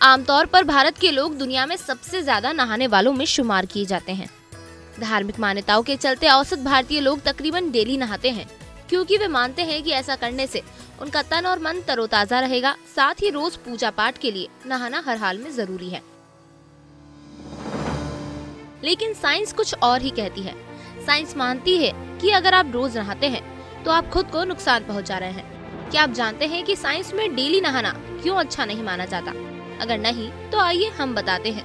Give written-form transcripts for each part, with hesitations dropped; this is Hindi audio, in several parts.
आमतौर पर भारत के लोग दुनिया में सबसे ज्यादा नहाने वालों में शुमार किए जाते हैं। धार्मिक मान्यताओं के चलते औसत भारतीय लोग तकरीबन डेली नहाते हैं, क्योंकि वे मानते हैं कि ऐसा करने से उनका तन और मन तरोताजा रहेगा। साथ ही रोज पूजा पाठ के लिए नहाना हर हाल में जरूरी है। लेकिन साइंस कुछ और ही कहती है। साइंस मानती है कि अगर आप रोज नहाते हैं तो आप खुद को नुकसान पहुंचा रहे हैं। क्या आप जानते हैं कि साइंस में डेली नहाना क्यों अच्छा नहीं माना जाता? अगर नहीं तो आइए हम बताते हैं।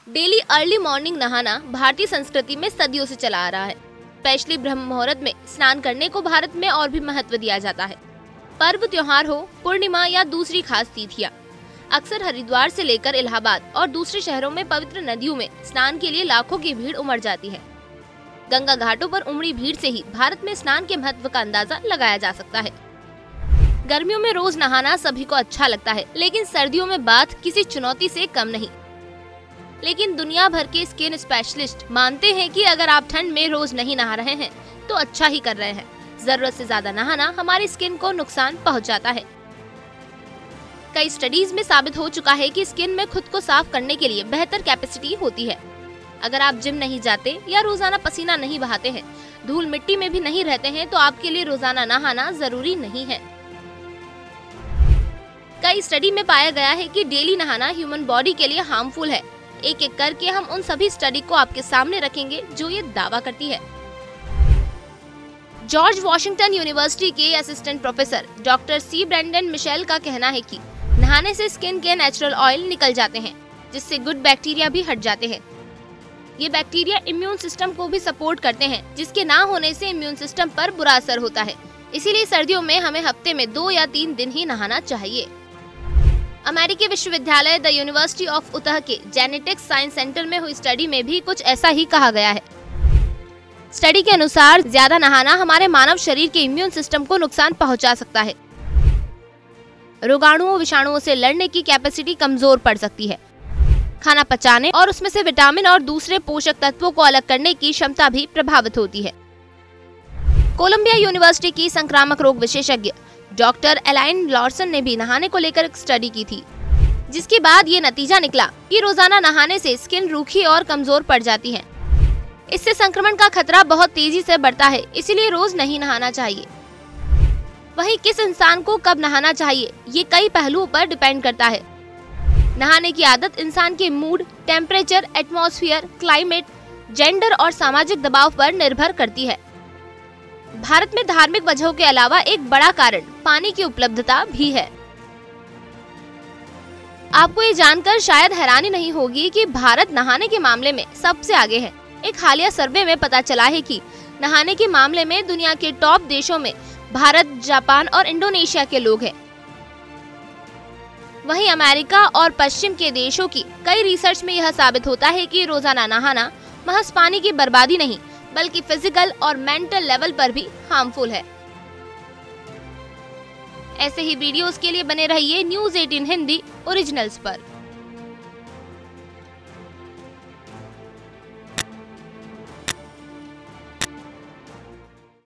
डेली अर्ली मॉर्निंग नहाना भारतीय संस्कृति में सदियों से चला आ रहा है। स्पेशली ब्रह्म मुहूर्त में स्नान करने को भारत में और भी महत्व दिया जाता है। पर्व त्योहार हो, पूर्णिमा या दूसरी खास तिथियां, अक्सर हरिद्वार से लेकर इलाहाबाद और दूसरे शहरों में पवित्र नदियों में स्नान के लिए लाखों की भीड़ उमड़ जाती है। गंगा घाटों पर उमड़ी भीड़ से ही भारत में स्नान के महत्व का अंदाजा लगाया जा सकता है। गर्मियों में रोज नहाना सभी को अच्छा लगता है, लेकिन सर्दियों में बात किसी चुनौती से कम नहीं। लेकिन दुनिया भर के स्किन स्पेशलिस्ट मानते हैं कि अगर आप ठंड में रोज नहीं नहा रहे हैं तो अच्छा ही कर रहे हैं। जरूरत से ज्यादा नहाना हमारी स्किन को नुकसान पहुंचाता है। कई स्टडीज में साबित हो चुका है कि स्किन में खुद को साफ करने के लिए बेहतर कैपेसिटी होती है। अगर आप जिम नहीं जाते या रोजाना पसीना नहीं बहाते हैं, धूल मिट्टी में भी नहीं रहते हैं, तो आपके लिए रोजाना नहाना जरूरी नहीं है। कई स्टडी में पाया गया है कि डेली नहाना ह्यूमन बॉडी के लिए हार्मफुल है। एक एक करके हम उन सभी स्टडी को आपके सामने रखेंगे जो ये दावा करती है। जॉर्ज वॉशिंगटन यूनिवर्सिटी के assistant professor doctor C Brendan Mitchell का कहना है कि नहाने से स्किन के नेचुरल ऑयल निकल जाते हैं, जिससे गुड बैक्टीरिया भी हट जाते हैं। ये बैक्टीरिया इम्यून सिस्टम को भी सपोर्ट करते हैं, जिसके ना होने से इम्यून सिस्टम पर बुरा असर होता है। इसीलिए सर्दियों में हमें हफ्ते में 2 या 3 दिन ही नहाना चाहिए। अमेरिकी विश्वविद्यालय द यूनिवर्सिटी ऑफ उतह के जेनेटिक्स साइंस सेंटर में हुई स्टडी में भी कुछ ऐसा ही कहा गया है। स्टडी के अनुसार ज्यादा नहाना हमारे मानव शरीर के इम्यून सिस्टम को नुकसान पहुंचा सकता है। रोगाणुओं विषाणुओं से लड़ने की कैपेसिटी कमजोर पड़ सकती है। खाना पचाने और उसमें से विटामिन और दूसरे पोषक तत्वों को अलग करने की क्षमता भी प्रभावित होती है। कोलंबिया यूनिवर्सिटी की संक्रामक रोग विशेषज्ञ डॉक्टर एलाइन लॉर्सन ने भी नहाने को लेकर एक स्टडी की थी, जिसके बाद ये नतीजा निकला कि रोजाना नहाने से स्किन रूखी और कमजोर पड़ जाती है। इससे संक्रमण का खतरा बहुत तेजी से बढ़ता है, इसीलिए रोज नहीं नहाना चाहिए। वहीं किस इंसान को कब नहाना चाहिए, ये कई पहलुओं पर डिपेंड करता है। नहाने की आदत इंसान के mood, temperature, atmosphere, climate, gender और सामाजिक दबाव पर निर्भर करती है। भारत में धार्मिक वजहों के अलावा एक बड़ा कारण पानी की उपलब्धता भी है। आपको ये जानकर शायद हैरानी नहीं होगी कि भारत नहाने के मामले में सबसे आगे है। एक हालिया सर्वे में पता चला है कि नहाने के मामले में दुनिया के टॉप देशों में भारत, जापान और इंडोनेशिया के लोग हैं। वहीं अमेरिका और पश्चिम के देशों की कई रिसर्च में यह साबित होता है कि रोजाना नहाना महज पानी की बर्बादी नहीं, बल्कि फिजिकल और मेंटल लेवल पर भी हार्मफुल है। ऐसे ही वीडियोस के लिए बने रहिए न्यूज़ 18 हिंदी ओरिजिनल्स पर।